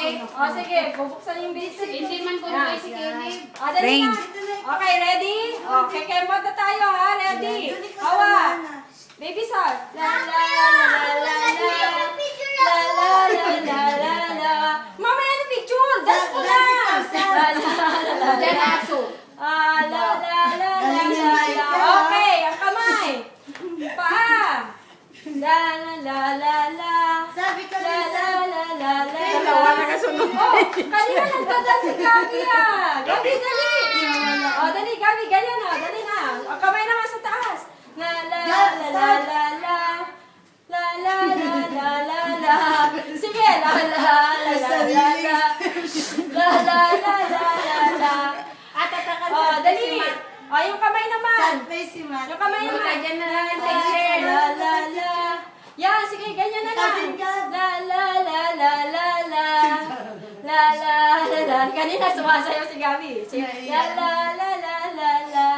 Okay. O, sige. Bubuksan yung basic. Hindi man ko na si Kelly. O, dali na. Okay, ready? O, kekembot na tayo ha. Ready? Hawa. Baby shark. La la la la la la. La la la la la la. Mamaya na picture. Dance ko na. La la la la. Diyan aso. La la la la la. Okay, ang kamay. Paa. La la la la la. Sabi ko La la la la la. Dalawa na kasunod. Oh, kanina nagdadaan si Gabi ah. Gabi, dali. Oh, dali, Gabi, ganyan na. Dali na. O, kamay naman sa taas. La la la la la la. La la la la la la. Sige, la la la la la la. La la la la la la. At tatakan Oh, dali. Oh, yung kamay naman. Sad face si Matt. Yung kamay naman. Dyan na lang. La la la. Yan, sige, ganyan na lang. La la la la la la. La la la la. Kanina sumasayaw si Gabi. Sige, la la la la la la.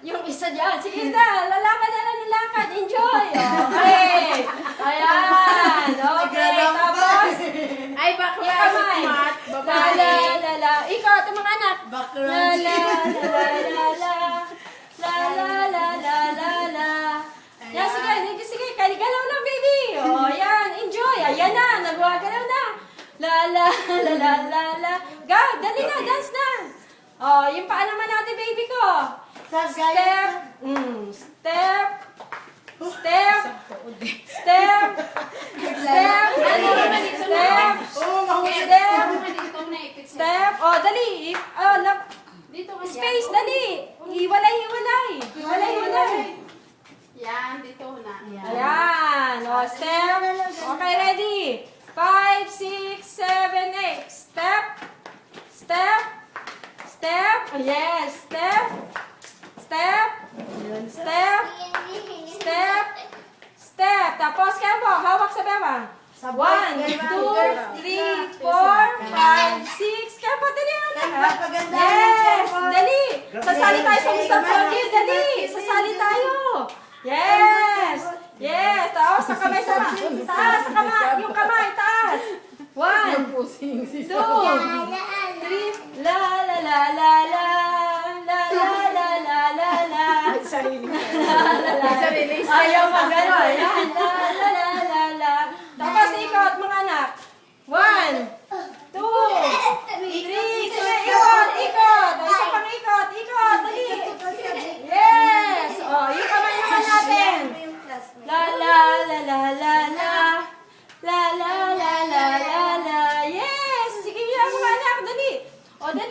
Yung isa dyan, sige na, lalakad na lang nilakad. Enjoy. Okay. Ayan. Okay, tapos. Ay, bakla Yung si kamay. Matt. La Babae. la la la. Ikaw, ito mga anak. La Background. la la la la la. La la la la la la. Yan, sige, galaw lang, baby. Oh, yan, enjoy. Ayan na, nagwagalaw na. La la la la la la. Go, dali na, dance na. Oh, yung paa naman natin, baby ko. Sad guys. Step, step, step, step, step, step, Oh, mahuli. step, Dito na ipit. step. Oh, dali. Oh, Dito ka. space, dali. Hiwalay. Yan, dito na. Ayan. O, step. Okay, ready? 5, 6, 7, 8. Step. Step. Step. Yes. Step. Step. Step. Step. Step. Tapos, Kembo, hawak sa beba. 1, 2, 3, 4, 5, 6. Kembo, dali na. Yes. Dali. Sasali tayo sa Mr. Froggy. Dali. Sasali tayo. Yes! Yes! Taas sa kamay sa taas sa kamay. Yung kamay, taas. 1, 2, 3. La la la la la. La la la la la la. Sarili. La la la. Ayaw mag-ano. Yan. La la